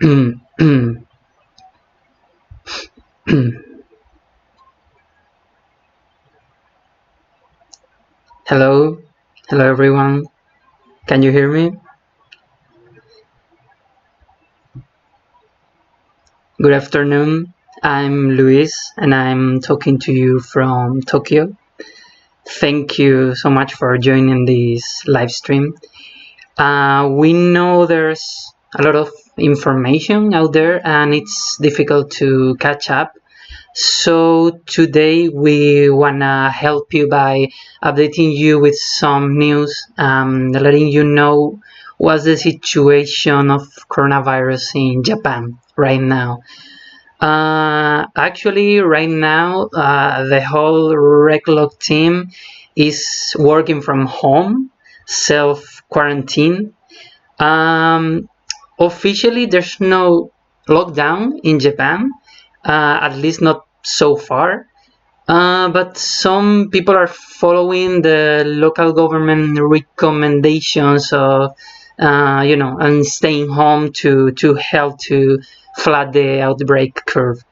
Hello, hello everyone. Can you hear me? Good afternoon. I'm Luis and I'm talking to you from Tokyo. Thank you so much for joining this live stream. We know there's a lot of information out there and it's difficult to catch up. So today we wanna help you by updating you with some news, letting you know what's the situation of coronavirus in Japan right now. Actually, right now, the whole Reclog team is working from home, self quarantine. Um, Officially, there's no lockdown in Japan, at least not so far. But some people are following the local government recommendations of, and staying home to help to flat the outbreak curve.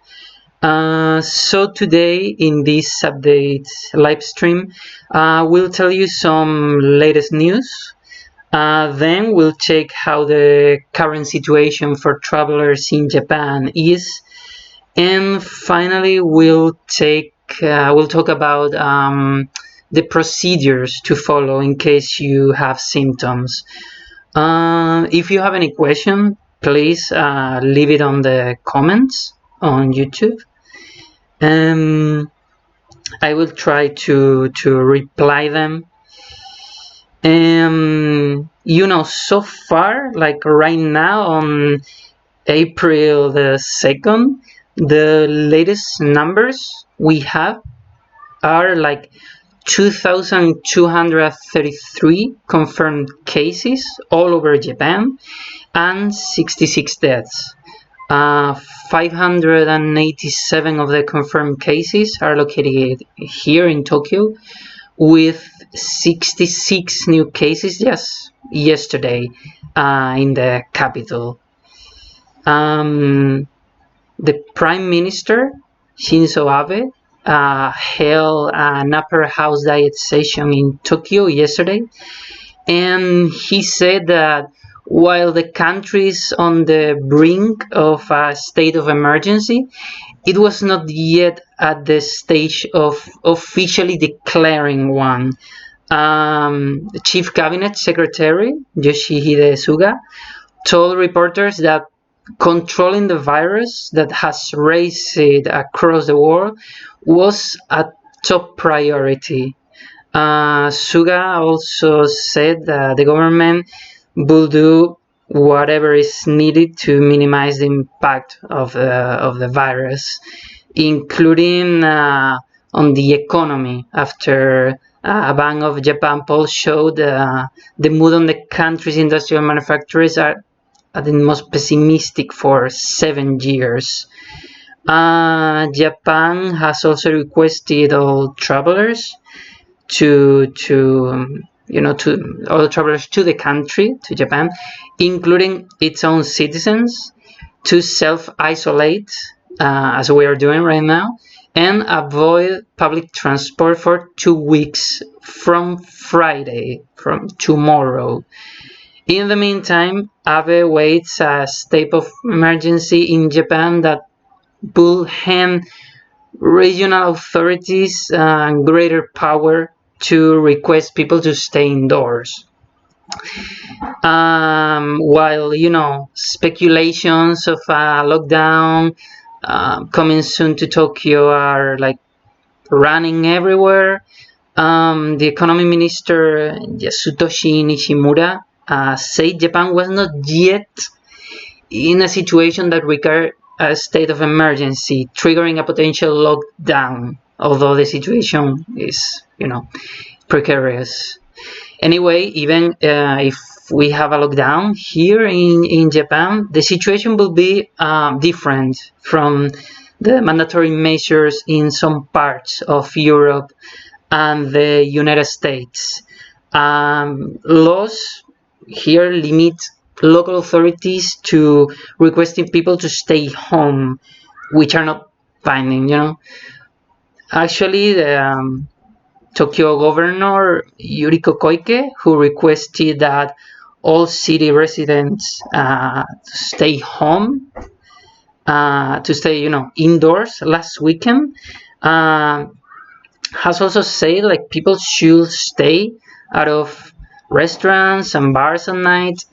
So today in this update live stream, we'll tell you some latest news. Then we'll check how the current situation for travelers in Japan is, and finally we'll talk about the procedures to follow in case you have symptoms. If you have any question, please leave it on the comments on YouTube. I will try to reply them. So far, like right now on April the 2nd, the latest numbers we have are like 2,233 confirmed cases all over Japan and 66 deaths. 587 of the confirmed cases are located here in Tokyo, with 66 new cases just yesterday in the capital. The Prime Minister, Shinzo Abe, held an upper house diet session in Tokyo yesterday, and he said that while the country is on the brink of a state of emergency, it was not yet at the stage of officially declaring one. Chief Cabinet Secretary Yoshihide Suga told reporters that controlling the virus that has raised it across the world was a top priority. Suga also said that the government will do whatever is needed to minimize the impact of the virus, including on the economy. After a Bank of Japan poll showed the mood on the country's industrial manufacturers are at the most pessimistic for 7 years. Japan has also requested all travelers to all travelers to the country, to Japan, including its own citizens, to self-isolate, as we are doing right now, and avoid public transport for 2 weeks from Friday, from tomorrow. In the meantime, Abe waits a state of emergency in Japan that will hand regional authorities greater power to request people to stay indoors. While speculations of a lockdown coming soon to Tokyo are like running everywhere, the economy minister Yasutoshi Nishimura said Japan was not yet in a situation that required a state of emergency, triggering a potential lockdown, although the situation is, precarious. Anyway, even if we have a lockdown here in Japan, the situation will be different from the mandatory measures in some parts of Europe and the United States. Laws here limit local authorities to requesting people to stay home, which are not binding. Actually, the Tokyo Governor Yuriko Koike, who requested that all city residents stay home, to stay, indoors last weekend, has also said like people should stay out of restaurants and bars at night,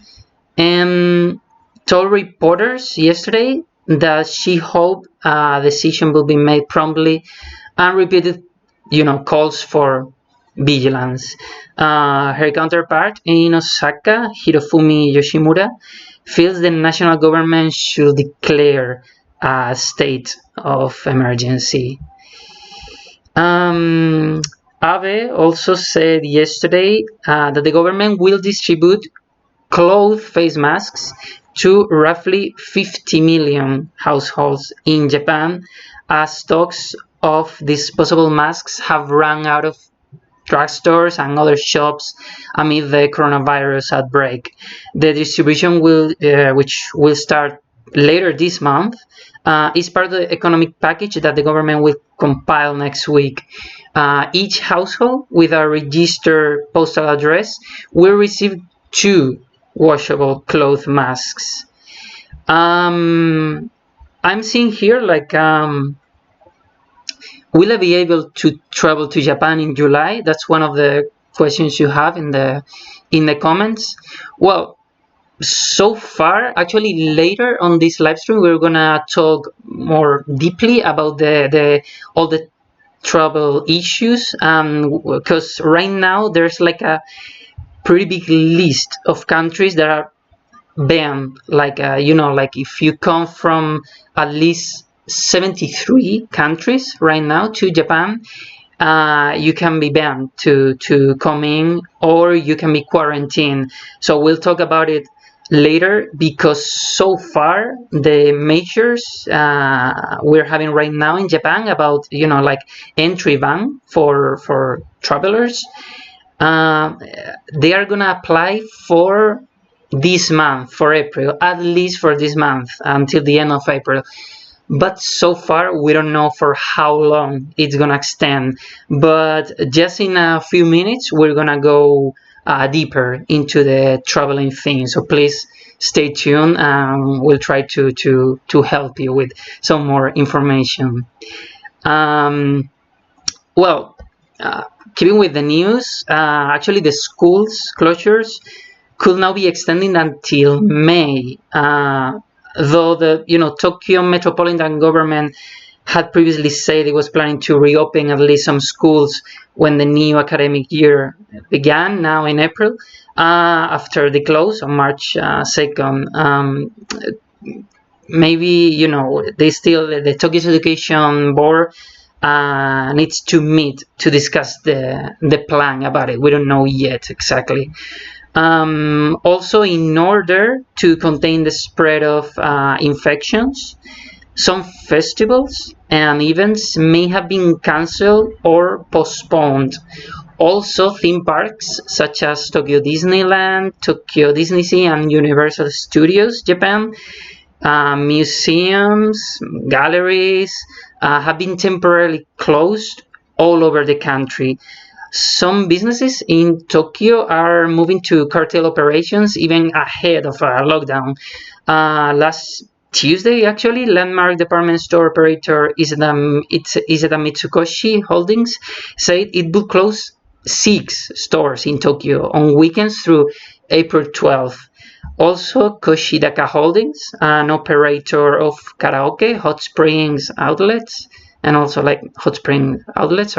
and told reporters yesterday that she hoped a decision will be made promptly, and repeated, calls for vigilance. Her counterpart in Osaka, Hirofumi Yoshimura, feels the national government should declare a state of emergency. Abe also said yesterday that the government will distribute cloth face masks to roughly 50 million households in Japan, as stocks of disposable masks have run out of drugstores and other shops amid the coronavirus outbreak. The distribution which will start later this month, is part of the economic package that the government will compile next week. Each household with a registered postal address will receive 2 washable cloth masks. I'm seeing here will I be able to travel to Japan in July? That's one of the questions you have in the comments. Well, so far, actually, later on this live stream, we're gonna talk more deeply about all the travel issues, because right now there's like a pretty big list of countries that are banned. Like if you come from at least 73 countries right now to Japan, you can be banned to come in, or you can be quarantined. So we'll talk about it later, because so far the measures we're having right now in Japan about entry ban for travelers, they are gonna apply for this month, for April, at least for this month until the end of April. But so far we don't know for how long it's gonna extend. But just in a few minutes we're gonna go deeper into the traveling thing, so please stay tuned, and we'll try to help you with some more information. Well, keeping with the news, actually the schools closures could now be extended until May, though the Tokyo Metropolitan government had previously said it was planning to reopen at least some schools when the new academic year began, now in April, after the close on March 2nd. Maybe the Tokyo's Education Board needs to meet to discuss the plan about it. We don't know yet exactly. Also, in order to contain the spread of infections, some festivals and events may have been cancelled or postponed. Also, theme parks such as Tokyo Disneyland, Tokyo Disney and Universal Studios Japan, museums, galleries have been temporarily closed all over the country. Some businesses in Tokyo are moving to curtail operations even ahead of a lockdown. Last Tuesday, actually, landmark department store operator Izeda Mitsukoshi Holdings said it would close 6 stores in Tokyo on weekends through April 12th. Also, Koshidaka Holdings, an operator of karaoke, hot springs outlets, and also hot spring outlets,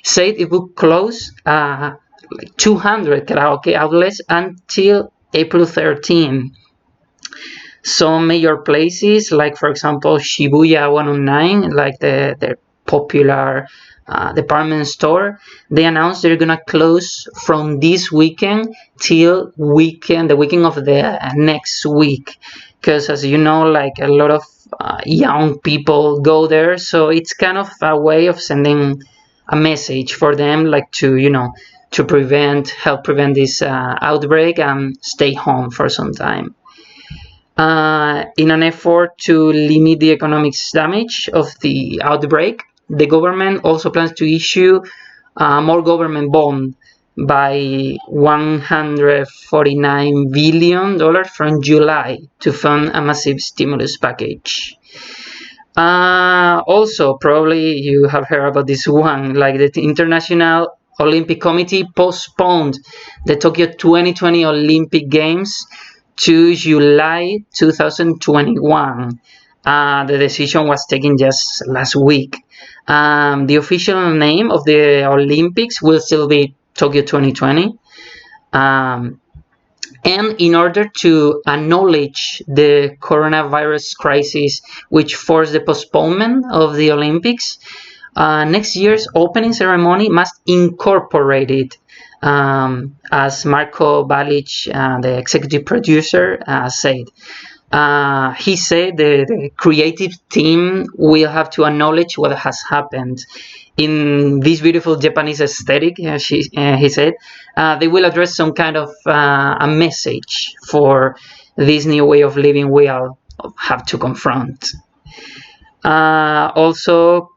said it would close 200 karaoke outlets until April 13. Some major places, like for example Shibuya 109, like the popular department store, they announced they're gonna close from this weekend till the weekend of the next week, because as you know, a lot of young people go there, so it's kind of a way of sending a message for them, to help prevent this outbreak and stay home for some time. In an effort to limit the economic damage of the outbreak, the government also plans to issue more government bond by $149 billion from July to fund a massive stimulus package. Also, probably you have heard about this one, like the International Olympic Committee postponed the Tokyo 2020 Olympic Games to July 2021. The decision was taken just last week. The official name of the Olympics will still be Tokyo 2020. And in order to acknowledge the coronavirus crisis, which forced the postponement of the Olympics, next year's opening ceremony must incorporate it. As Marco Balic, the executive producer, said. He said the creative team will have to acknowledge what has happened. In this beautiful Japanese aesthetic, he said, they will address some kind of a message for this new way of living we all have to confront. Also,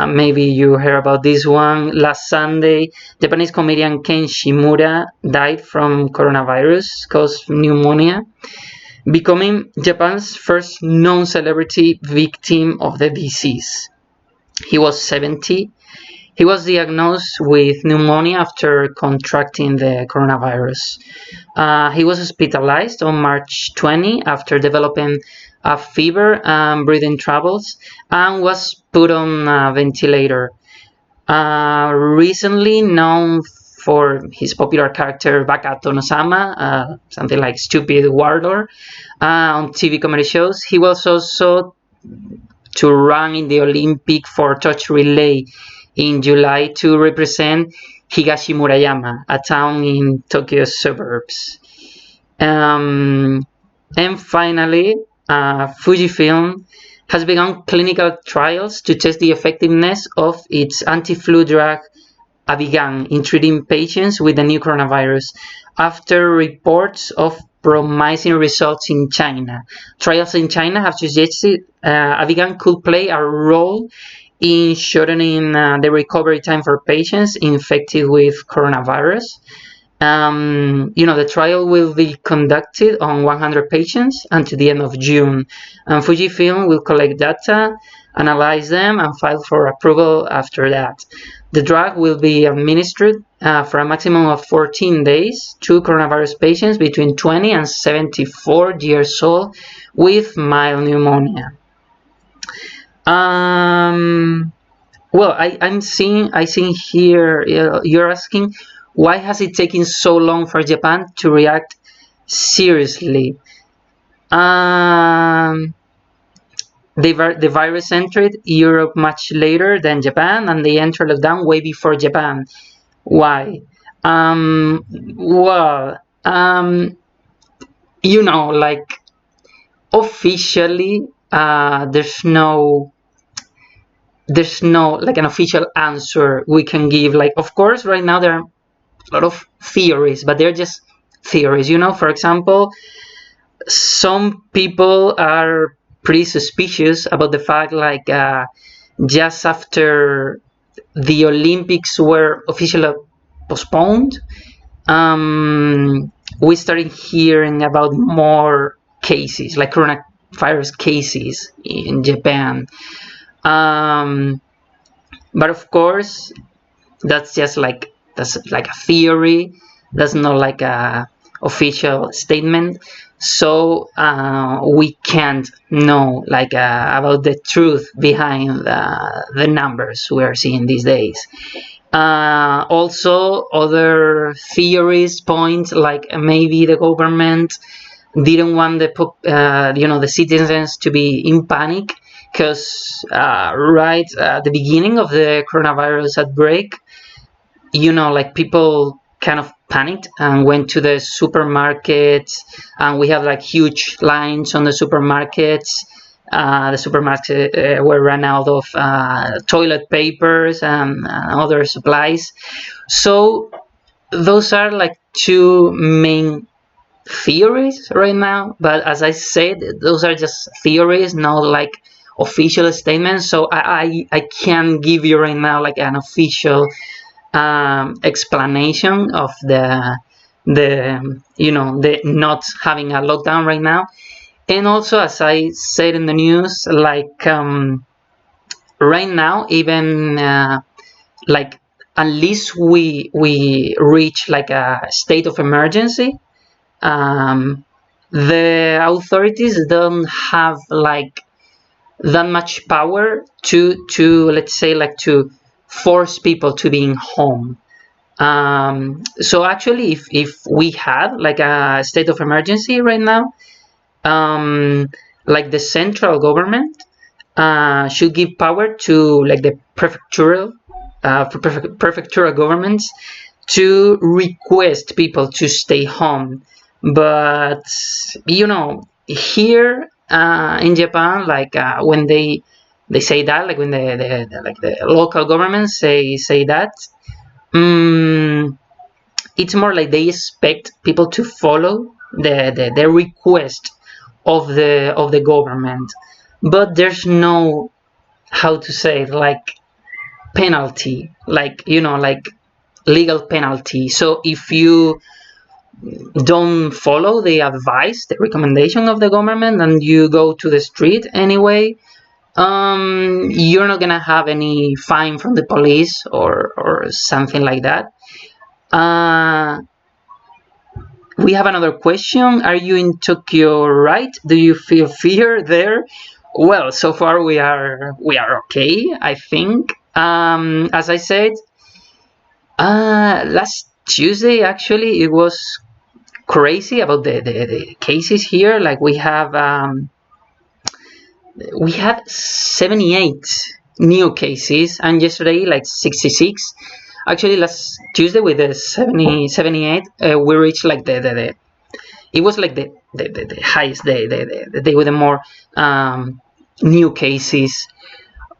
maybe you heard about this one. Last Sunday, Japanese comedian Ken Shimura died from coronavirus caused pneumonia, becoming Japan's first known celebrity victim of the disease. He was 70. He was diagnosed with pneumonia after contracting the coronavirus. He was hospitalized on March 20 after developing a fever and breathing troubles and was put on a ventilator. Recently known for his popular character Baka Tonosama, something like Stupid Warlord, on TV comedy shows, he was also to run in the Olympic for touch relay in July to represent Higashimurayama, a town in Tokyo's suburbs. And finally, Fujifilm has begun clinical trials to test the effectiveness of its anti-flu drug Avigan in treating patients with the new coronavirus after reports of promising results in China. Trials in China have suggested Avigan could play a role in shortening the recovery time for patients infected with coronavirus. The trial will be conducted on 100 patients until the end of June. And Fujifilm will collect data, analyze them, and file for approval after that. The drug will be administered for a maximum of 14 days to coronavirus patients between 20 and 74 years old with mild pneumonia. Well, I see here you're asking, why has it taken so long for Japan to react seriously? The virus entered Europe much later than Japan, and they entered lockdown way before Japan. Why? Like officially, there's no like an official answer we can give. Like, of course, right now there are a lot of theories, but they're just theories. For example, some people are pretty suspicious about the fact, like, just after the Olympics were officially postponed, we started hearing about more cases, like coronavirus cases in Japan. But of course, that's just like a theory. That's not like a official statement. So we can't know about the truth behind the numbers we are seeing these days. Also, other theories point like maybe the government didn't want the citizens to be in panic, because right at the beginning of the coronavirus outbreak, people kind of panicked and went to the supermarkets, and we have like huge lines on the supermarkets. The supermarkets were run out of toilet papers and other supplies. So those are like two main theories right now, but as I said, those are just theories, not like official statements. So I can't give you right now like an official explanation of the not having a lockdown right now. And also, as I said in the news, like right now, even like unless we reach like a state of emergency, um, the authorities don't have like that much power to let's say like to force people to being home. So actually, if we had like a state of emergency right now, um, like the central government should give power to like the prefectural governments to request people to stay home. But here in Japan, like when they say that, like when the local governments say that, um, it's more like they expect people to follow the request of the government, but there's no, how to say it, like penalty, like like legal penalty. So if you don't follow the advice, the recommendation of the government, and you go to the street anyway, you're not gonna have any fine from the police or something like that. uh, we have another question. Are you in Tokyo, right? Do you feel fear there? Well, so far we are okay, I think. As I said, last Tuesday actually it was crazy about the cases here. Like we had 78 new cases, and yesterday like 66. Actually, last Tuesday with the 78, we reached like the it was like the highest day, the day with the more new cases.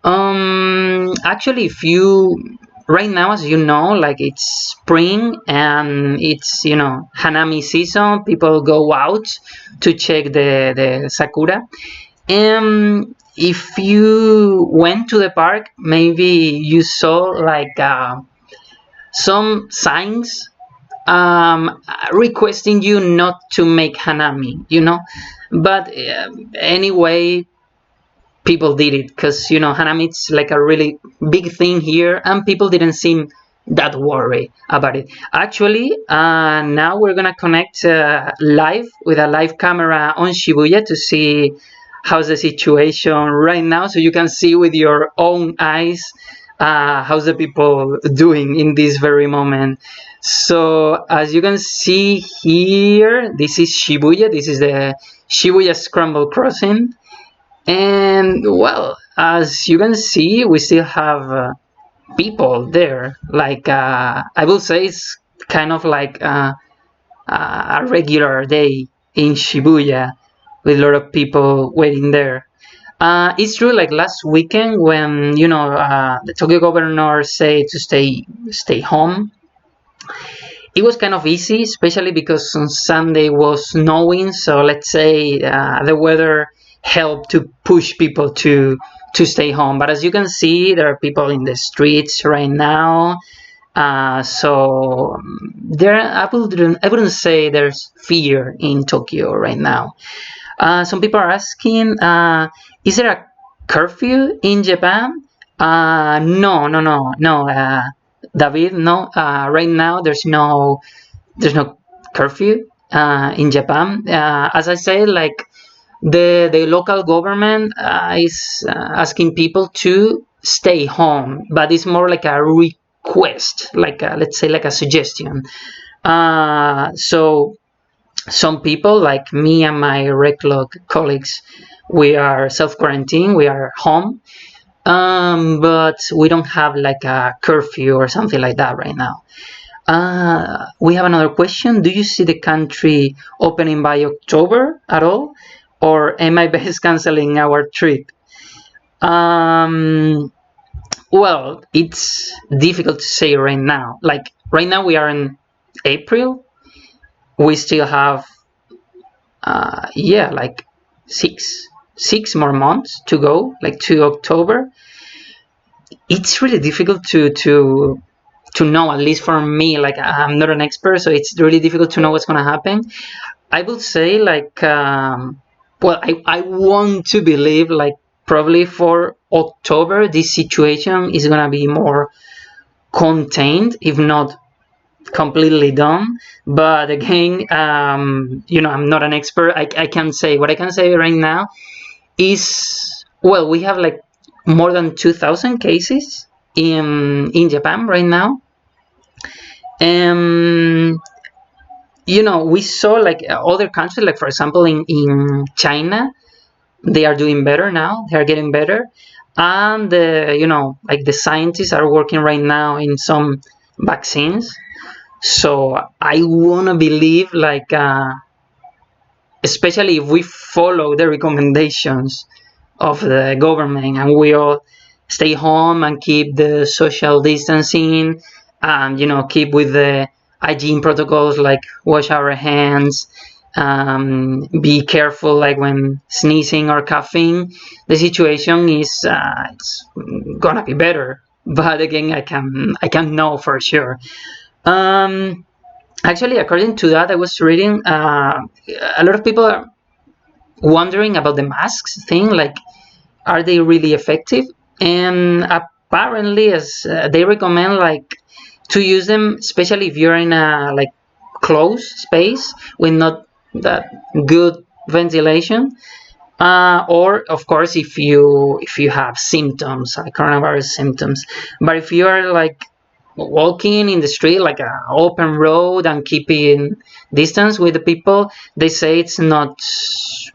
Actually, if you right now, as you know, like it's spring and it's Hanami season. People go out to check the sakura. If you went to the park, maybe you saw like some signs requesting you not to make hanami. But anyway, people did it because hanami it's like a really big thing here, and people didn't seem that worried about it. Actually, now we're gonna connect live with a live camera on Shibuya to see how's the situation right now, so you can see with your own eyes how's the people doing in this very moment. So as you can see here, this is Shibuya. This is the Shibuya Scramble Crossing. And well, as you can see, we still have people there. Like I will say, it's kind of like a regular day in Shibuya with a lot of people waiting there. It's true. Like last weekend, when the Tokyo governor said to stay home, it was kind of easy, especially because on Sunday was snowing. So let's say the weather helped to push people to stay home. But as you can see, there are people in the streets right now. So there, I wouldn't say there's fear in Tokyo right now. Some people are asking, is there a curfew in Japan? No, no, no, no, David. No, right now there's no curfew in Japan. As I say, like the local government is asking people to stay home, but it's more like a request, like let's say like a suggestion. So some people like me and my regular colleagues, we are self quarantine, we are home, but we don't have like a curfew or something like that right now. We have another question. Do you see the country opening by October at all? Or am I best canceling our trip? Um, well, it's difficult to say right now. Like right now we are in April. We still have yeah, like six more months to go, like to October. It's really difficult to know, at least for me. Like, I'm not an expert, so it's really difficult to know what's going to happen. I would say, like, well, I want to believe, like, probably for October this situation is going to be more contained, if not completely done. But again, I'm not an expert. I can say, what I can say right now is, well, we have like more than 2,000 cases in Japan right now. um we saw like other countries, like for example in China, they are doing better now, they are getting better. And like the scientists are working right now in some vaccines. So I want to believe, like, especially if we follow the recommendations of the government and we all stay home and keep the social distancing, and keep with the hygiene protocols, like wash our hands, be careful like when sneezing or coughing, the situation is it's gonna be better. But again, I can know for sure. um, Actually, according to that, I was reading, a lot of people are wondering about the masks thing, like, are they really effective? And apparently, as they recommend, like, to use them, especially if you're in a like closed space with not that good ventilation, or of course if you have symptoms, like coronavirus symptoms. But if you are like walking in the street, like an open road, and keeping distance with the people, they say it's not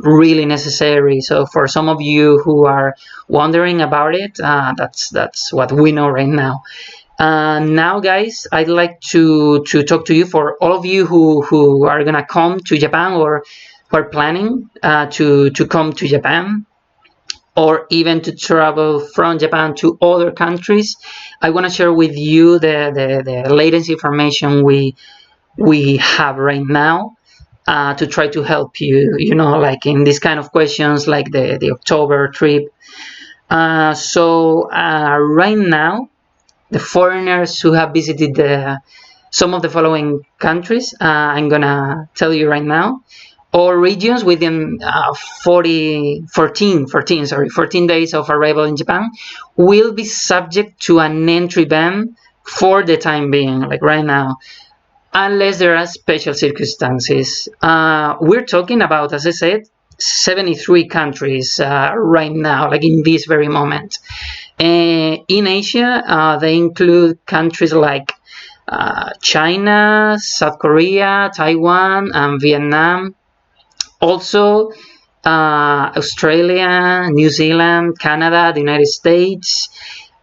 really necessary. So for some of you who are wondering about it, that's what we know right now. Now, guys, I'd like to talk to you, for all of you who are gonna come to Japan, or who are planning to come to Japan, or even to travel from Japan to other countries. I want to share with you the latest information we have right now, to try to help you, like in these kind of questions, like the October trip. So right now, the foreigners who have visited some of the following countries, I'm gonna tell you right now, or regions within 14 days of arrival in Japan, will be subject to an entry ban for the time being, like right now, unless there are special circumstances. We're talking about, as I said, 73 countries right now, like in this very moment. In Asia, they include countries like China, South Korea, Taiwan, and Vietnam. Also, Australia, New Zealand, Canada, the United States.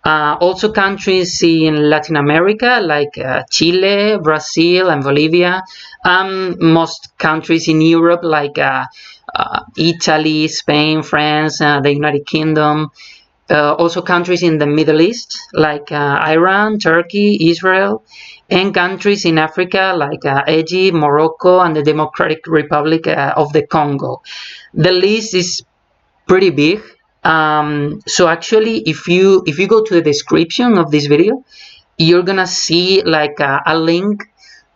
Also, countries in Latin America like Chile, Brazil, and Bolivia. Most countries in Europe like Italy, Spain, France, the United Kingdom. Also, countries in the Middle East like Iran, Turkey, Israel, and countries in Africa like Egypt, Morocco, and the Democratic Republic of the Congo. The list is pretty big. So actually, if you go to the description of this video, you're gonna see like a link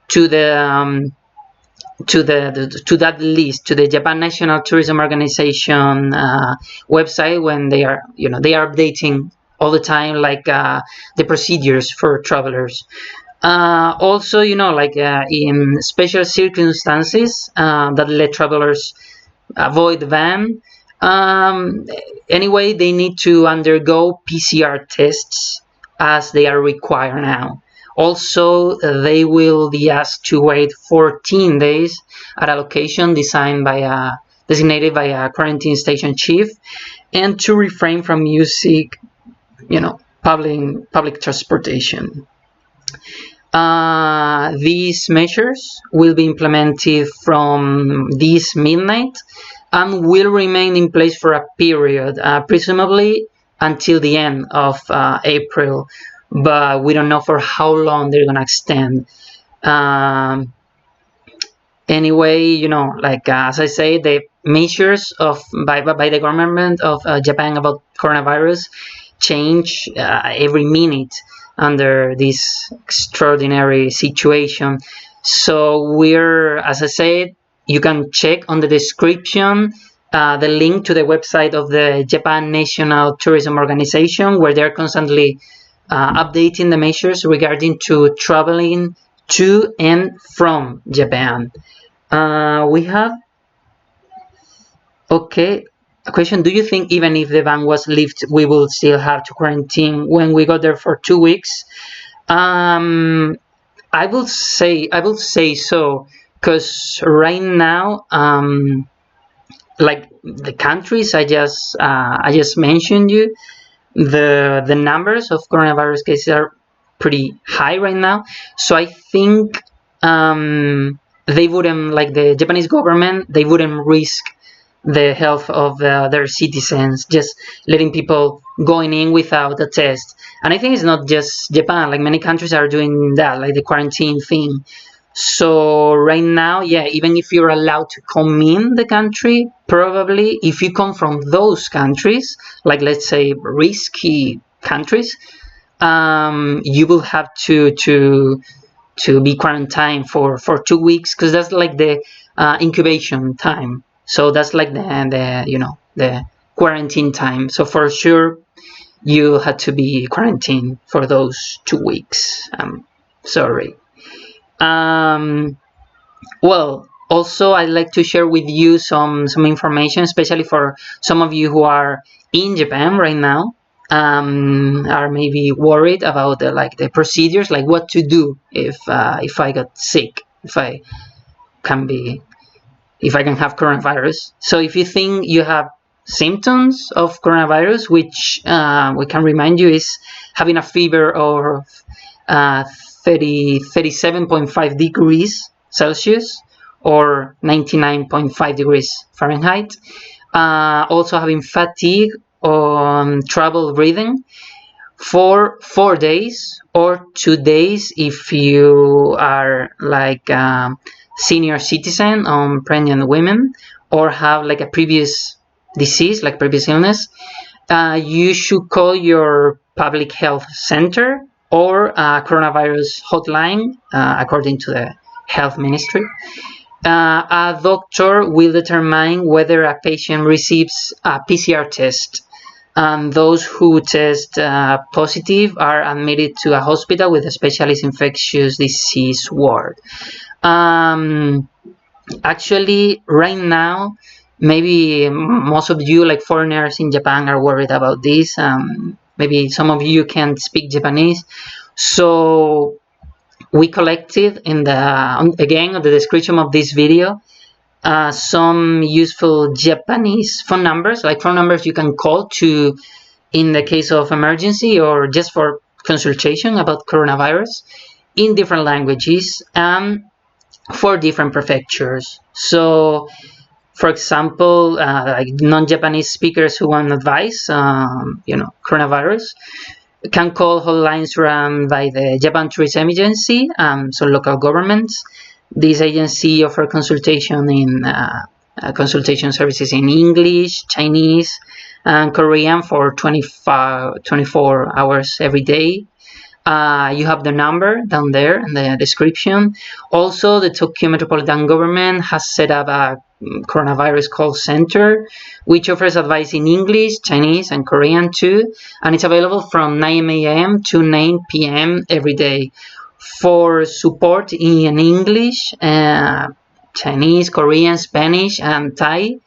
to to that list, to the Japan National Tourism Organization website, when they are updating all the time, like the procedures for travelers. Also, like in special circumstances that let travelers avoid the ban. Anyway, they need to undergo PCR tests, as they are required now. Also, they will be asked to wait 14 days at a location designated by a quarantine station chief, and to refrain from using, public transportation. These measures will be implemented from this midnight and will remain in place for a period, presumably until the end of April, but we don't know for how long they're going to extend. Um, Anyway, like as I say, the measures by the government of Japan about coronavirus change every minute under this extraordinary situation. So as I said, you can check on the description the link to the website of the Japan National Tourism Organization, where they're constantly updating the measures regarding to traveling to and from Japan. We have, okay, a question. Do you think even if the ban was lifted, we will still have to quarantine when we go there for 2 weeks? I will say so, because right now, like the countries I just mentioned you, the numbers of coronavirus cases are pretty high right now. So I think they wouldn't, like the Japanese government, they wouldn't risk the health of their citizens, just letting people going in without a test. And I think it's not just Japan, like many countries are doing that, like the quarantine thing. So right now, yeah, even if you're allowed to come in the country, probably if you come from those countries, like let's say risky countries, you will have to be quarantined for 2 weeks, because that's like the incubation time. So that's like the quarantine time. So for sure, you had to be quarantined for those 2 weeks. Sorry. Well, also I'd like to share with you some information, especially for some of you who are in Japan right now, are maybe worried about the procedures, like what to do if I got sick, can be if I can have coronavirus. So if you think you have symptoms of coronavirus, which we can remind you is having a fever of 37.5 degrees Celsius or 99.5 degrees Fahrenheit. Also having fatigue on trouble breathing for 4 days or 2 days if you are like senior citizen, pregnant women, or have like a previous disease, like previous illness. You should call your public health center or coronavirus hotline, according to the health ministry. A doctor will determine whether a patient receives a PCR test. Those who test positive are admitted to a hospital with a specialist infectious disease ward. Actually, right now, maybe most of you, like foreigners in Japan, are worried about this. Maybe some of you can't speak Japanese, so we collected in the description of this video some useful Japanese phone numbers, like phone numbers you can call to in the case of emergency or just for consultation about coronavirus in different languages and for different prefectures. So, for example, like non-Japanese speakers who want advice, coronavirus, can call hotlines run by the Japan Tourism Agency, so local governments. This agency offers consultation services in English, Chinese, and Korean for 24 hours every day. You have the number down there in the description. Also, the Tokyo Metropolitan government has set up a coronavirus call center, which offers advice in English, Chinese, and Korean too, and it's available from 9 a.m. to 9 p.m. every day. For support in English, Chinese, Korean, Spanish, and Thai,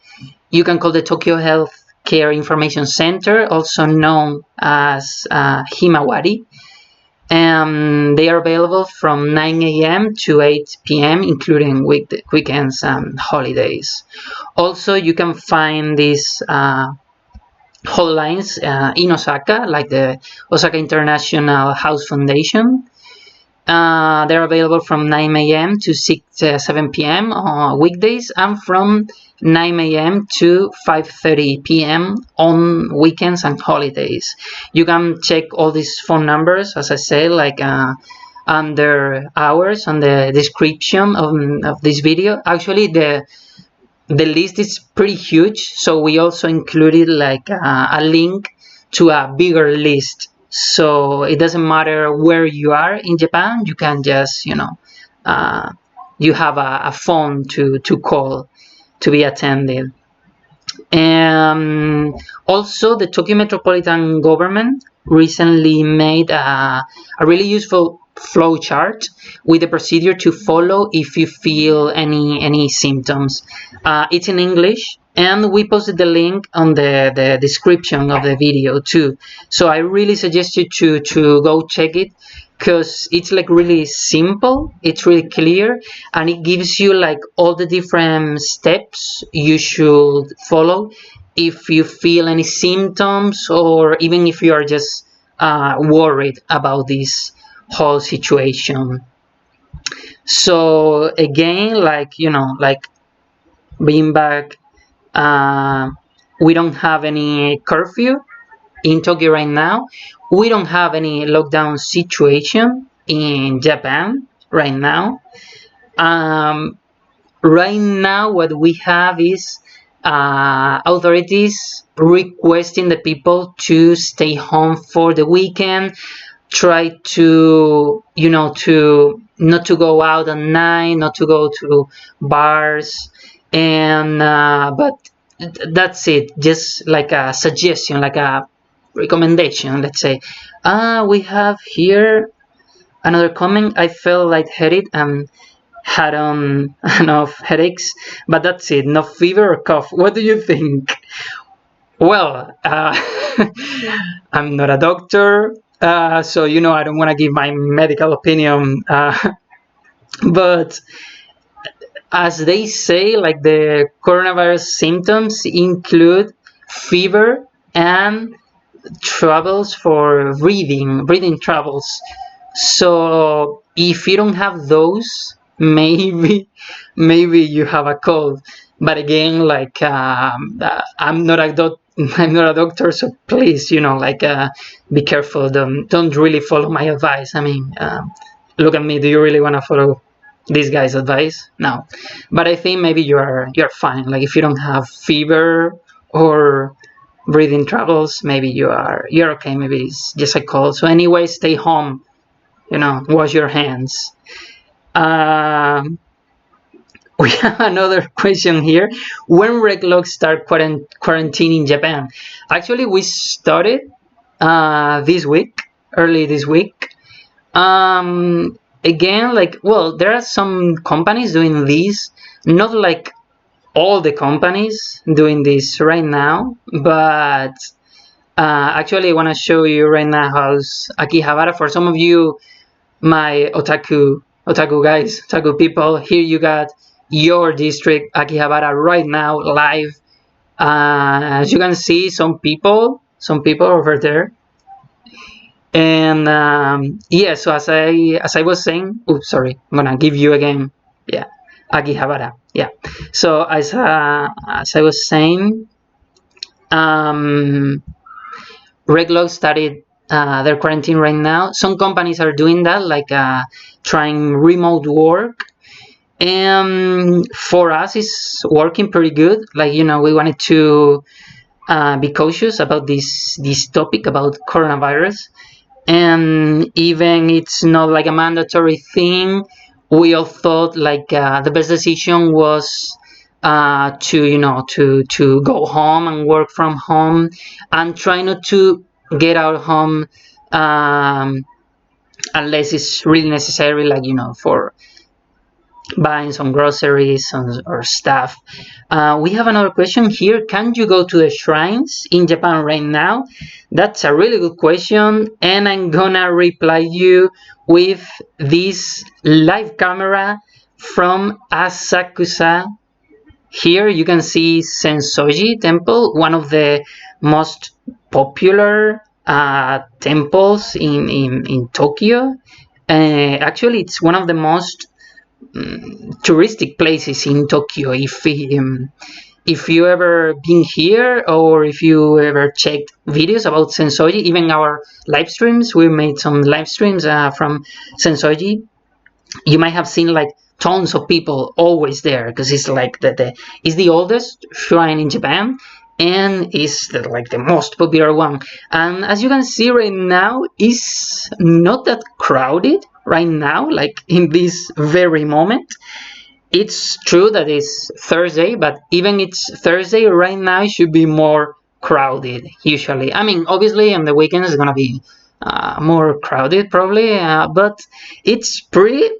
you can call the Tokyo Health Care Information Center, also known as Himawari. They are available from 9 a.m. to 8 p.m., including weekends and holidays. Also, you can find these hotlines in Osaka, like the Osaka International House Foundation. They're available from 9 a.m. to 7 p.m. on weekdays and from 9 a.m. to 5:30 p.m. on weekends and holidays. You can check all these phone numbers, as I said, like under ours on the description of this video. Actually, the list is pretty huge, so we also included like a link to a bigger list. So it doesn't matter where you are in Japan, you can just, you have a phone to call to be attended. And also, the Tokyo Metropolitan government recently made a really useful flow chart with the procedure to follow if you feel any symptoms. It's in English, and we posted the link on the description of the video too. So I really suggest you to go check it, because it's like really simple, it's really clear, and it gives you like all the different steps you should follow if you feel any symptoms, or even if you are just worried about this whole situation. So again, like being back, we don't have any curfew in Tokyo right now. We don't have any lockdown situation in Japan right now. Right now, what we have is authorities requesting the people to stay home for the weekend, try to, to not to go out at night, not to go to bars, and but that's it. Just like a suggestion, like a recommendation, let's say. We have here another comment. I felt lightheaded and had enough headaches, but that's it. No fever or cough. What do you think? Well, I'm not a doctor, so I don't want to give my medical opinion. But as they say, like the coronavirus symptoms include fever and troubles for breathing troubles. So if you don't have those, maybe you have a cold. But again, like I'm not a doctor, so please, be careful. Don't really follow my advice. I mean, look at me. Do you really want to follow this guy's advice? No. But I think maybe you're fine. Like if you don't have fever or breathing troubles, maybe you're okay. Maybe it's just a cold. So anyway, stay home. Wash your hands. We have another question here. When Red Lodge start quarantine in Japan? Actually, we started early this week. Again, there are some companies doing this, not like all the companies doing this right now, but actually I want to show you right now how's Akihabara. For some of you, my otaku guys, otaku people, here you got your district, Akihabara, right now, live. As you can see, some people over there. And so as I was saying, oops, sorry, I'm gonna give you again. Yeah, Akihabara. Yeah. So as I was saying, Red Lodge started their quarantine right now. Some companies are doing that, like trying remote work. And for us, it's working pretty good. We wanted to be cautious about this topic about coronavirus. And even it's not like a mandatory thing, we all thought the best decision was to go home and work from home and try not to get out of home unless it's really necessary, for buying some groceries or stuff. We have another question here. Can you go to the shrines in Japan right now? That's a really good question, and I'm gonna reply you with this live camera from Asakusa. Here you can see Sensoji Temple, one of the most popular temples in Tokyo. Actually, it's one of the most touristic places in Tokyo. if you ever been here or if you ever checked videos about Sensoji, even our live streams, we made some live streams from Sensoji. You might have seen like tons of people always there because it's like it's the oldest shrine in Japan and is like the most popular one. And as you can see right now, it's not that crowded right now, like in this very moment. It's true that it's Thursday, but even it's Thursday right now, it should be more crowded usually. I mean, obviously on the weekends it's gonna be more crowded probably, but it's pretty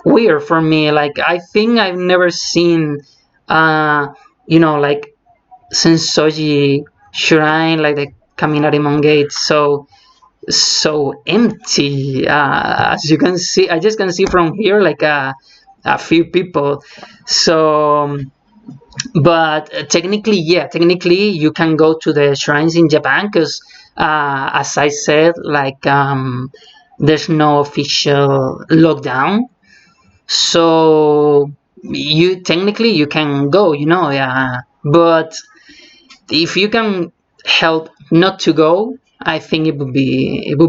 weird for me. Like I think I've never seen, like Sensoji Shrine, like the Kaminari Mon Gate, so empty. As you can see, I just can see from here like a few people. So, but technically you can go to the shrines in Japan because, as I said, like there's no official lockdown, so you can go, yeah. But if you can help not to go, I think it would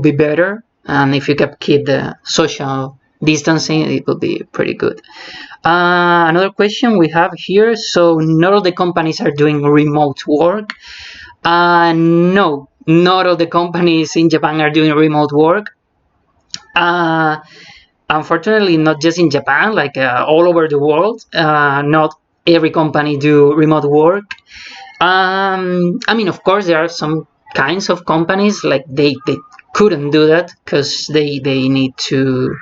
be better. And if you can keep the social distancing, it would be pretty good. Another question we have here. So not all the companies are doing remote work. No, not all the companies in Japan are doing remote work. Uh, Unfortunately, not just in Japan, like all over the world. Not every company do remote work. I mean, of course, there are some kinds of companies like they couldn't do that because they need to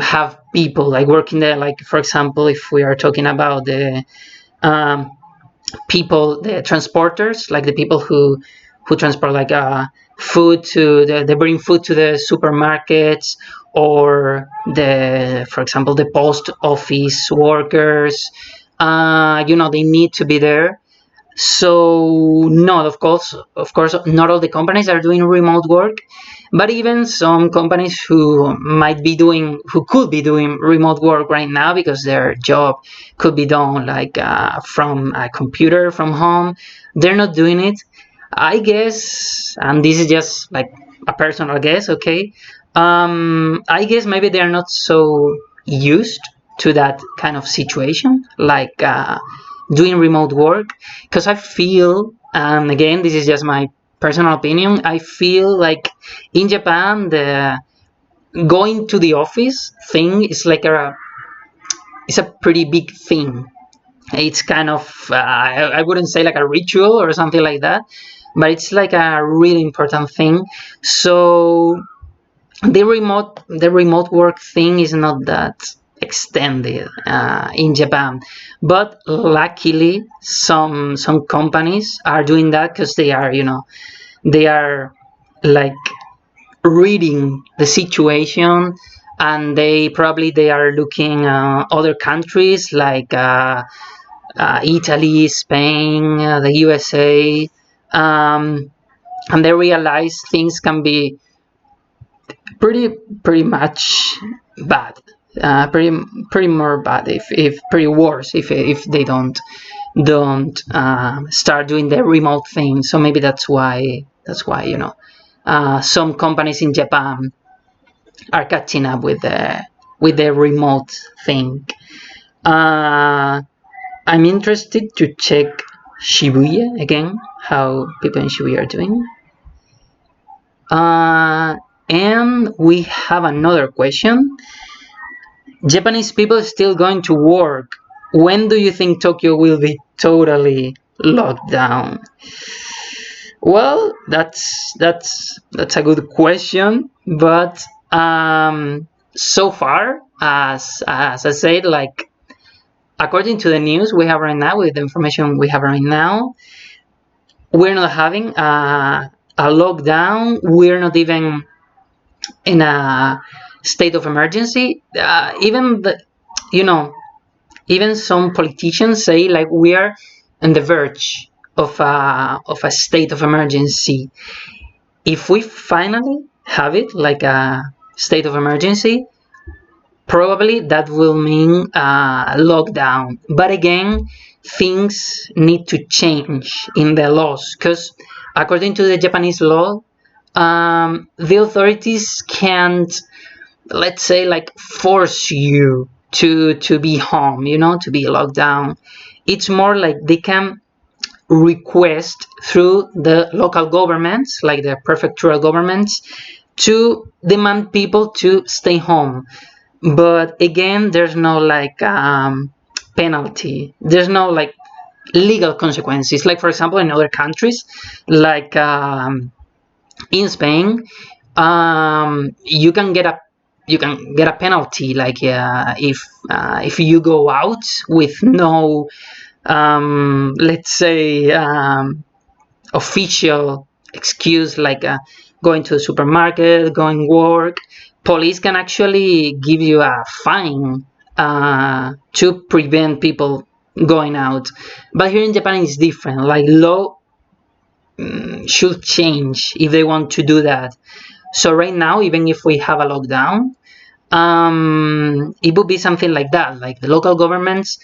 have people like working there. Like for example, if we are talking about the um, people, the transporters, like the people who transport like food they bring food to the supermarkets, or for example the post office workers. They need to be there. So no, of course, not all the companies are doing remote work, but even some companies who could be doing remote work right now because their job could be done like from a computer from home, they're not doing it. I guess, and this is just like a personal guess, okay? I guess maybe they're not so used to that kind of situation, like doing remote work, because I feel, and again, this is just my personal opinion, I feel like in Japan, the going to the office thing is like it's a pretty big thing. It's kind of, I wouldn't say like a ritual or something like that, but it's like a really important thing. So the remote work thing is not that extended in Japan, but luckily some companies are doing that because they are like reading the situation, and they are looking other countries like Italy, Spain, the USA, and they realize things can be pretty much bad, pretty more bad, if pretty worse if they don't start doing the remote thing. So maybe that's why some companies in Japan are catching up with the remote thing. Uh, I'm interested to check Shibuya again, how people in Shibuya are doing. And we have another question. Japanese people still going to work. When do you think Tokyo will be totally locked down? Well, that's a good question, but so far, as I said, like according to the news we have right now, with the information we have right now, we're not having a lockdown. We're not even in a state of emergency. You know, even some politicians say like we are on the verge of a state of emergency. If we finally have it like a state of emergency, probably that will mean lockdown. But again, things need to change in the laws, because according to the Japanese law, the authorities can't, let's say, like, force you to be home, to be locked down. It's more like they can request through the local governments, like the prefectural governments, to demand people to stay home. But again, there's no like penalty. There's no like legal consequences. Like, for example, in other countries, like in Spain, you can get a penalty, like if you go out with no, let's say, official excuse, like going to the supermarket, going work. Police can actually give you a fine to prevent people going out. But here in Japan, it's different. Like, law should change if they want to do that. So right now, even if we have a lockdown, it would be something like that, like the local governments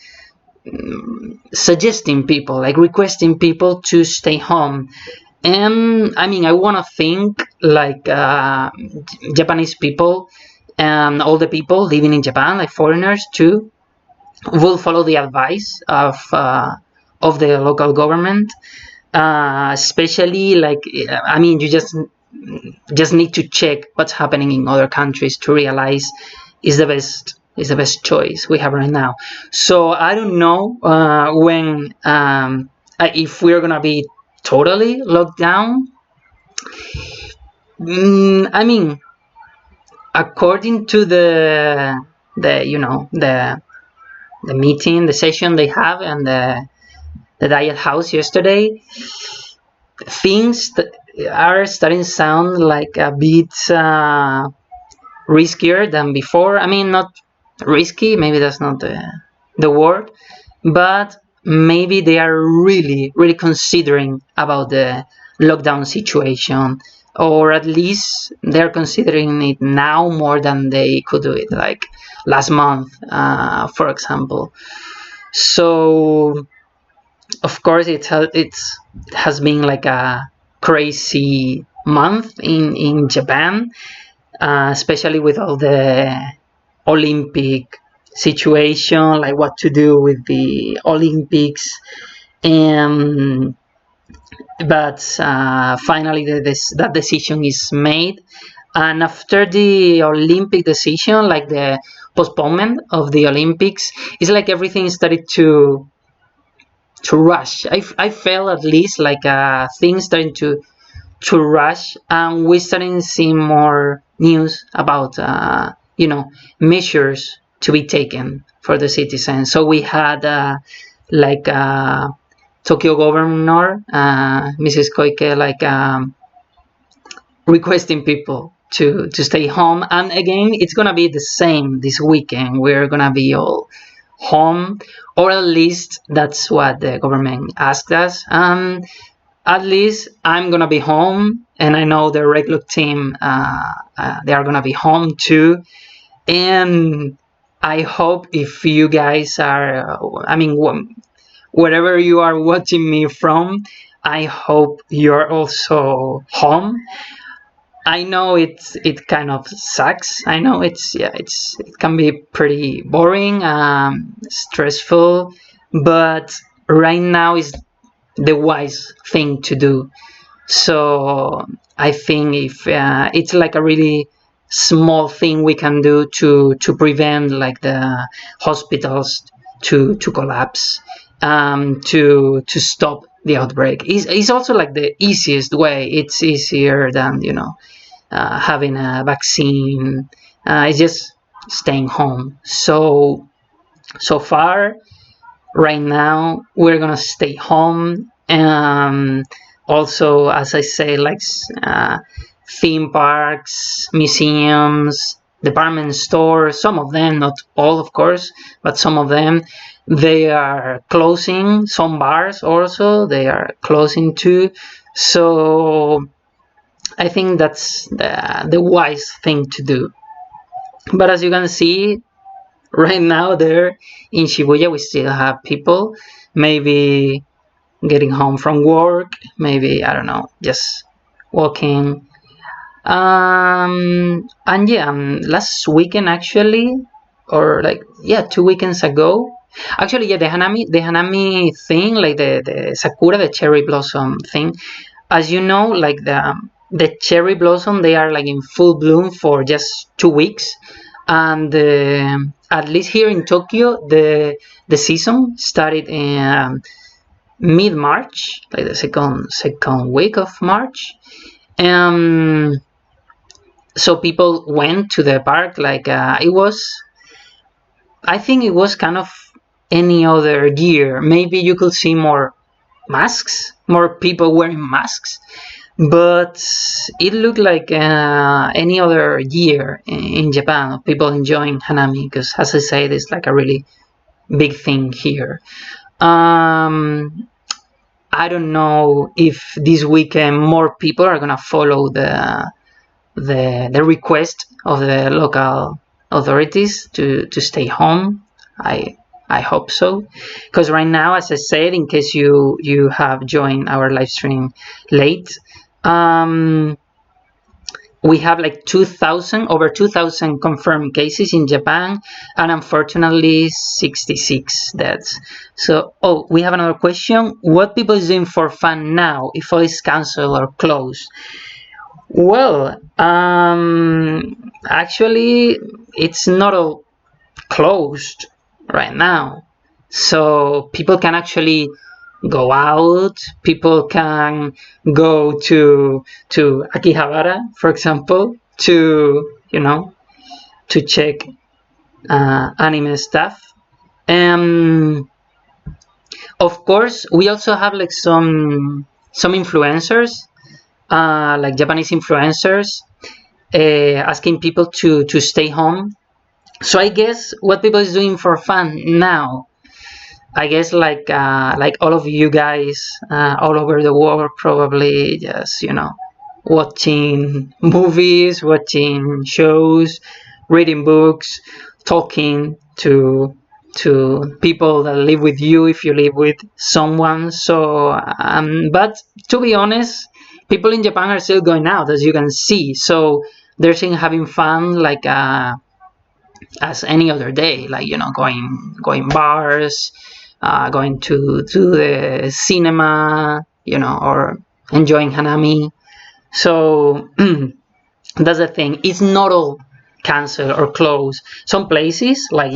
suggesting people, like requesting people to stay home. And I mean, I want to think like Japanese people and all the people living in Japan, like foreigners too, will follow the advice of the local government. Especially, like, I mean, you just need to check what's happening in other countries to realize is the best choice we have right now. So I don't know when if we're gonna be totally locked down. I mean, according to the meeting, the session they have, and the Diet House yesterday, things are starting to sound like a bit riskier than before. I mean, not risky, maybe that's not the word, but maybe they are really, really considering about the lockdown situation, or at least they're considering it now more than they could do it like last month, for example. So, of course, it has been like a crazy month in Japan, especially with all the Olympic situation, like what to do with the Olympics. And but finally, that decision is made. And after the Olympic decision, like the postponement of the Olympics, it's like everything started to rush. I felt at least like things starting to rush, and we starting seeing more news about measures to be taken for the citizens. So we had like Tokyo governor Mrs. Koike, like requesting people to stay home. And again, it's gonna be the same this weekend. We're gonna be all home, or at least that's what the government asked us. At least I'm gonna be home, and I know the regular team they are gonna be home too. And I hope, if you guys are, I mean, wherever you are watching me from, I hope you're also home. I know it kind of sucks. I know it can be pretty boring, stressful, but right now is the wise thing to do. So I think if it's like a really small thing we can do to prevent like the hospitals to collapse, to stop the outbreak. Is also like the easiest way. It's easier than having a vaccine. It's just staying home. So far, right now, we're gonna stay home. Also, as I say, like theme parks, museums, department stores, some of them, not all of course, but some of them, they are closing. Some bars also, they are closing too. So I think that's the wise thing to do. But as you can see, right now there in Shibuya we still have people maybe getting home from work, maybe I don't know, just walking. And yeah, last weekend actually, or like yeah, 2 weekends ago. Actually, yeah, the Hanami thing, like the Sakura, the cherry blossom thing. As you know, like the cherry blossom, they are like in full bloom for just 2 weeks, and at least here in Tokyo, the season started in mid March, like the second week of March. Um, so people went to the park like it was. I think it was kind of any other year. Maybe you could see more masks, more people wearing masks, but it looked like any other year in Japan of people enjoying hanami because, as I said, it's like a really big thing here. I don't know if this weekend more people are gonna follow the request of the local authorities to stay home. I I hope so, because right now, as I said, in case you have joined our live stream late, um, we have like 2,000 over 2,000 confirmed cases in Japan, and unfortunately 66 deaths. So, oh, we have another question. What people is doing for fun now if all is cancelled or closed? Well, actually, it's not all closed right now. So people can actually go out. People can go to Akihabara, for example, to check anime stuff. Um, of course, we also have like some influencers, like Japanese influencers, asking people to stay home. So I guess what people is doing for fun now, I guess like all of you guys all over the world, probably just watching movies, watching shows, reading books, talking to people that live with you if you live with someone. So, but to be honest, people in Japan are still going out, as you can see. So they're still having fun, like as any other day, like going bars, going to the cinema, or enjoying hanami. So that's the thing. It's not all cancelled or closed. Some places, like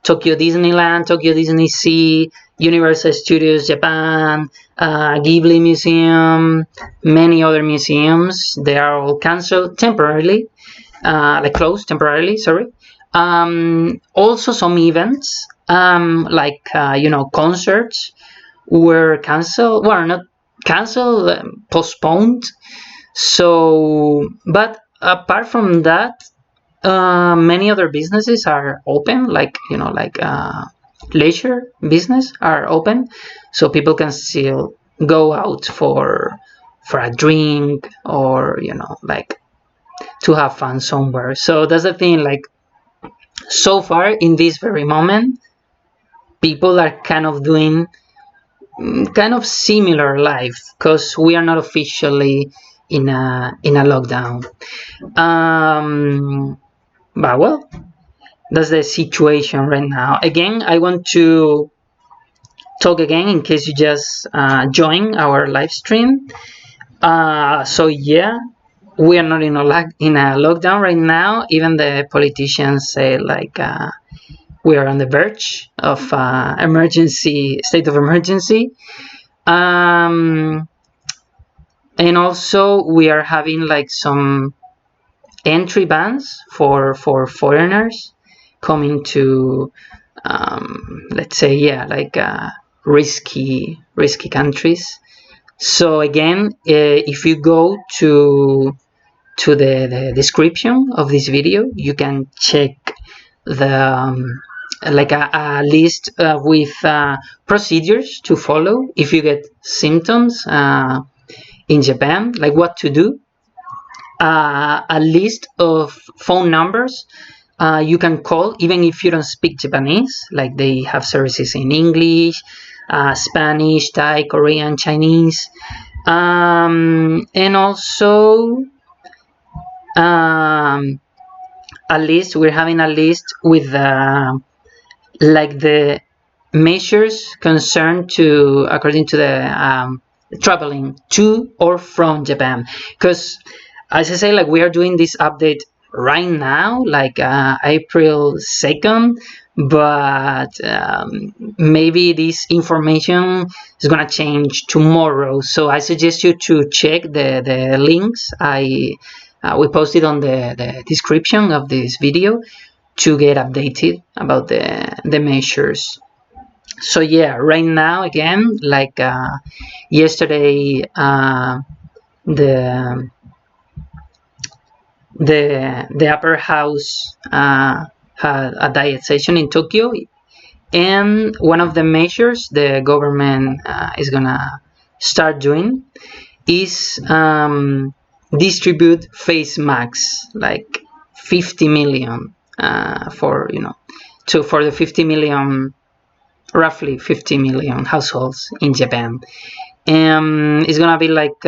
Tokyo Disneyland, Tokyo Disney Sea, Universal Studios Japan, Ghibli Museum, many other museums, they are all cancelled temporarily, like closed temporarily. Sorry. Also, some events, like concerts, were cancelled. Well, not cancelled, postponed. So, but apart from that, many other businesses are open, like leisure business are open, so people can still go out for a drink, or like to have fun somewhere. So that's the thing. Like, so far in this very moment, people are kind of doing kind of similar life, because we are not officially in a lockdown. But well, that's the situation right now. Again, I want to talk again in case you just join our live stream. So yeah, we are not in a lockdown right now. Even the politicians say like we are on the verge of state of emergency. And also we are having like some entry bans for foreigners coming to, let's say, like risky countries. So again, if you go to the description of this video, you can check the like a list with procedures to follow if you get symptoms in Japan, like what to do, a list of phone numbers You can call even if you don't speak Japanese. Like they have services in English, Spanish, Thai, Korean, Chinese, and also um, a list. We're having a list with like the measures concerned to according to the traveling to or from Japan. Because as I say, like we are doing this update right now, like April 2nd, but maybe this information is gonna change tomorrow. So I suggest you to check the links we posted on the description of this video to get updated about the measures. So yeah, right now again, like yesterday, the the upper house had a diet session in Tokyo, and one of the measures the government is gonna start doing is distribute face masks, like 50 million for for the 50 million, roughly 50 million households in Japan. It's gonna be like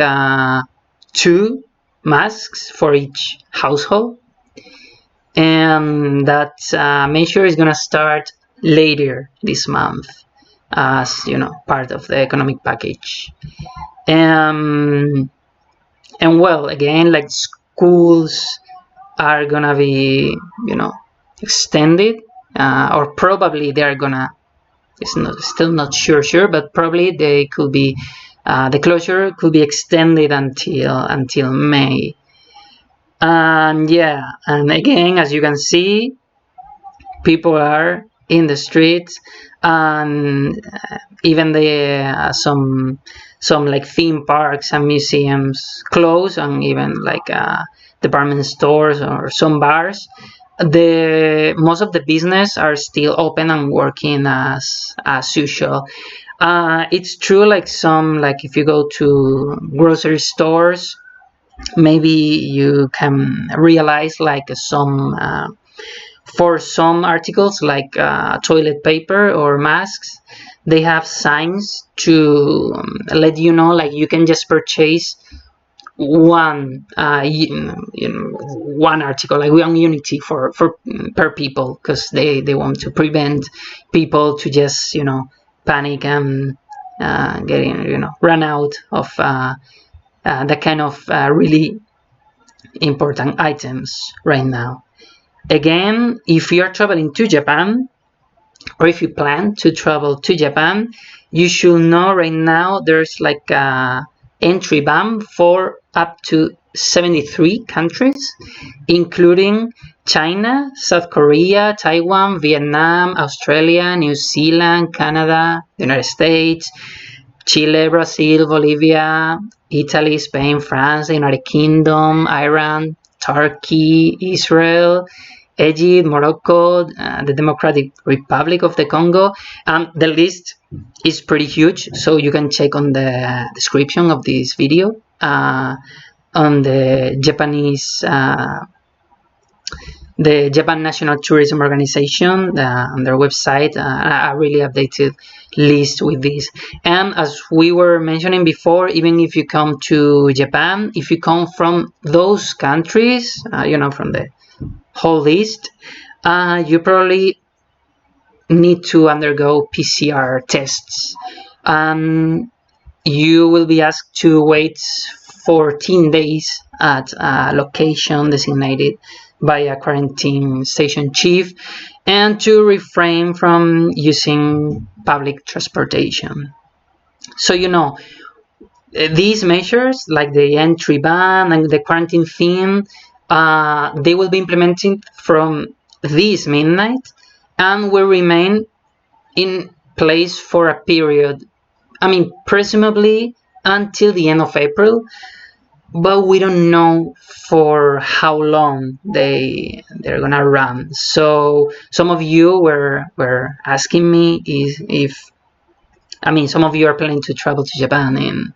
2 masks for each household, and that measure is gonna start later this month, as part of the economic package. And well, again, like schools are gonna be extended, or probably they are gonna, it's still not sure, but probably they could be the closure could be extended until May. And yeah, and again, as you can see, people are in the streets, and even some like theme parks and museums close, and even like department stores or some bars. The most of the business are still open and working as usual. It's true, like some, like if you go to grocery stores, maybe you can realize like some for some articles like toilet paper or masks, they have signs to let you know, like you can just purchase one one article, like one unity for per people, because they want to prevent people to just panic and getting run out of that kind of really important items right now. Again, if you are traveling to Japan, or if you plan to travel to Japan, you should know right now there's like a entry ban for up to 73 countries, including China, South Korea, Taiwan, Vietnam, Australia, New Zealand, Canada, the United States, Chile, Brazil, Bolivia, Italy, Spain, France, the United Kingdom, Iran, Turkey, Israel, Egypt, Morocco, the Democratic Republic of the Congo. The list is pretty huge, so you can check on the description of this video on the Japanese, the Japan National Tourism Organization, on their website, a really updated list with this. And as we were mentioning before, even if you come to Japan, if you come from those countries, from the whole list, you probably need to undergo PCR tests. You will be asked to wait 14 days at a location designated by a quarantine station chief, and to refrain from using public transportation. So these measures, like the entry ban and the quarantine theme, they will be implemented from this midnight and will remain in place for a period, presumably until the end of April, but we don't know for how long they're gonna run. So some of you were asking me if some of you are planning to travel to Japan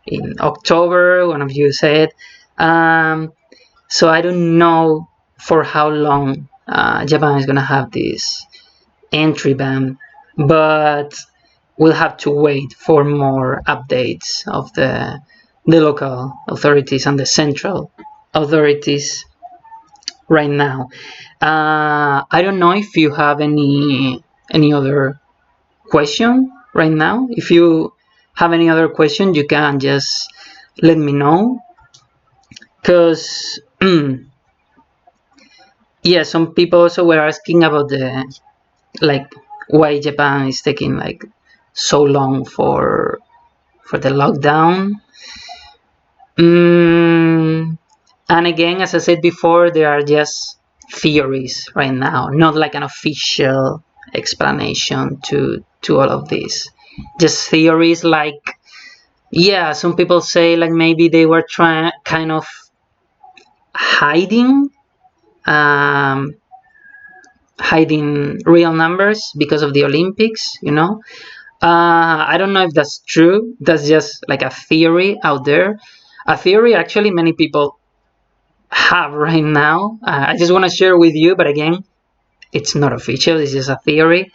in October. One of you said, so I don't know for how long Japan is gonna have this entry ban, but we'll have to wait for more updates of the local authorities and the central authorities right now. I don't know if you have any other question right now. If you have any other question, you can just let me know, because yeah, some people also were asking about the, like, why Japan is taking like so long for the lockdown. And again, as I said before, there are just theories right now, not like an official explanation to all of this. Just theories, like, yeah, some people say like maybe they were trying kind of hiding um, hiding real numbers because of the Olympics, you know. I don't know if that's true. That's just like a theory out there. A theory actually many people have right now. I just want to share with you, but again, it's not official. It's just a theory.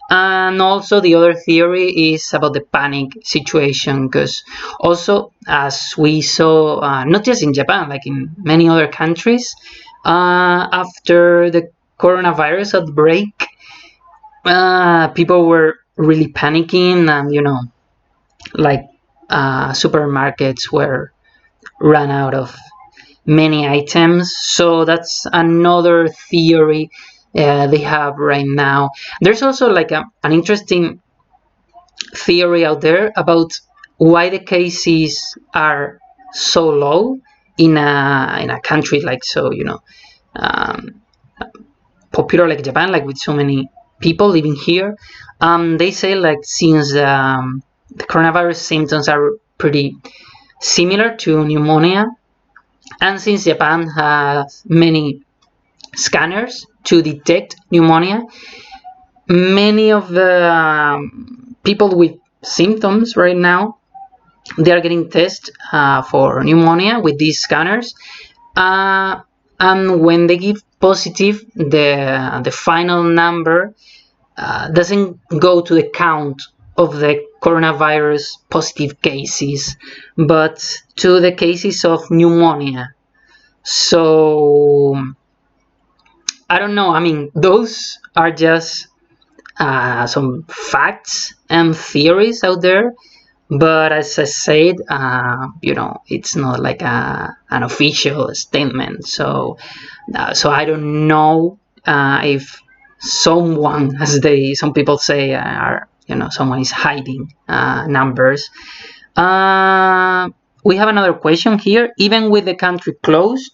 And also the other theory is about the panic situation, because also, as we saw, not just in Japan, like in many other countries, after the coronavirus outbreak, people were really panicking, and like supermarkets were run out of many items. So that's another theory they have right now. There's also like an interesting theory out there about why the cases are so low in a country like, so um, popular like Japan, like with so many people living here. They say like since the coronavirus symptoms are pretty similar to pneumonia, and since Japan has many scanners to detect pneumonia, many of the people with symptoms right now, they are getting tested for pneumonia with these scanners, and when they give positive, the final number doesn't go to the count of the coronavirus positive cases, but to the cases of pneumonia. So I don't know. I mean, those are just some facts and theories out there. But as I said, it's not like an official statement. So I don't know if someone, as some people say, are someone is hiding numbers. We have another question here. Even with the country closed,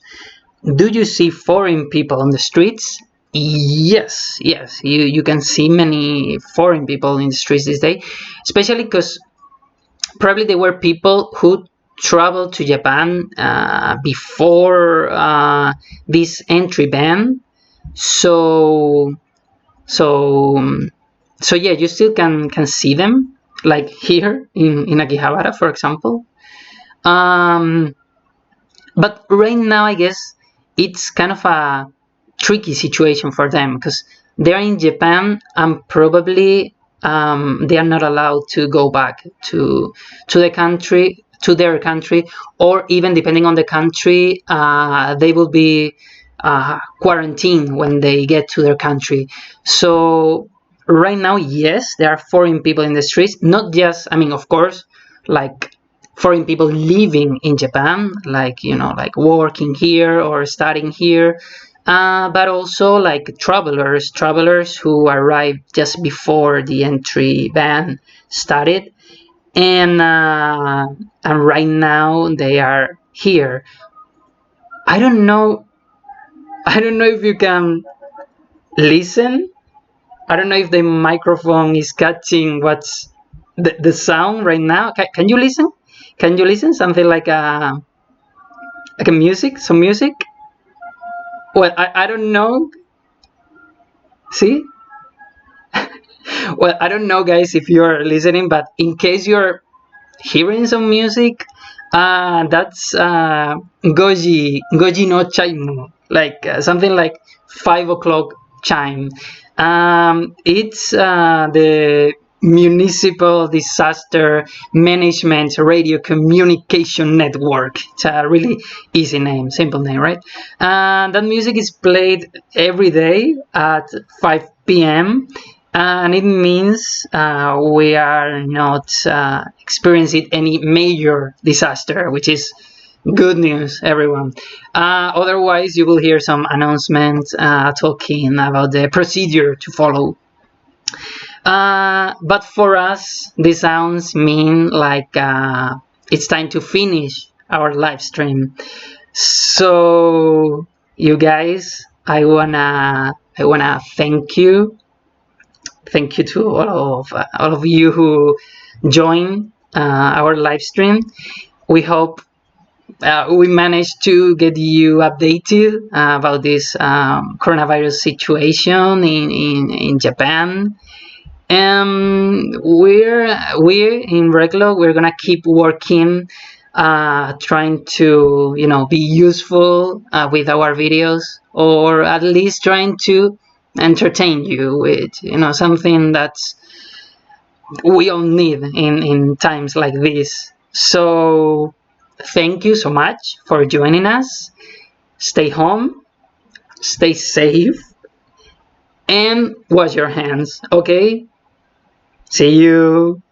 do you see foreign people on the streets? Yes, yes. You can see many foreign people in the streets this day, especially because probably there were people who traveled to Japan before this entry ban. So so so yeah, you still can see them, like here in Akihabara, for example. Um, but right now, I guess it's kind of a tricky situation for them, because they're in Japan and probably they are not allowed to go back to the country, to their country, or even depending on the country, they will be quarantined when they get to their country. So right now, yes, there are foreign people in the streets. Not just, I mean, of course, like foreign people living in Japan, like like working here or studying here, but also like travelers who arrived just before the entry ban started, and right now they are here. I don't know. I don't know if you can listen. I don't know if the microphone is catching what's the sound right now. Can you listen? Can you listen? Something like a music, some music. Well, I don't know. See? Well, I don't know, guys, if you're listening, but in case you're hearing some music, That's Goji no Chaimu, like something like 5 o'clock chime. It's the Municipal Disaster Management Radio Communication Network. It's a really easy name, simple name, right? That music is played every day at 5 p.m. And it means we are not experiencing any major disaster, which is good news, everyone. Otherwise, you will hear some announcements talking about the procedure to follow. But for us, these sounds mean like it's time to finish our live stream. So, you guys, I wanna thank you to all of you who join our live stream. We hope we managed to get you updated about this coronavirus situation in Japan. And we're in Reglo. We're gonna keep working, trying to be useful with our videos, or at least trying to entertain you with something that's we all need in times like this. So thank you so much for joining us. Stay home, stay safe, and wash your hands. Okay, see you.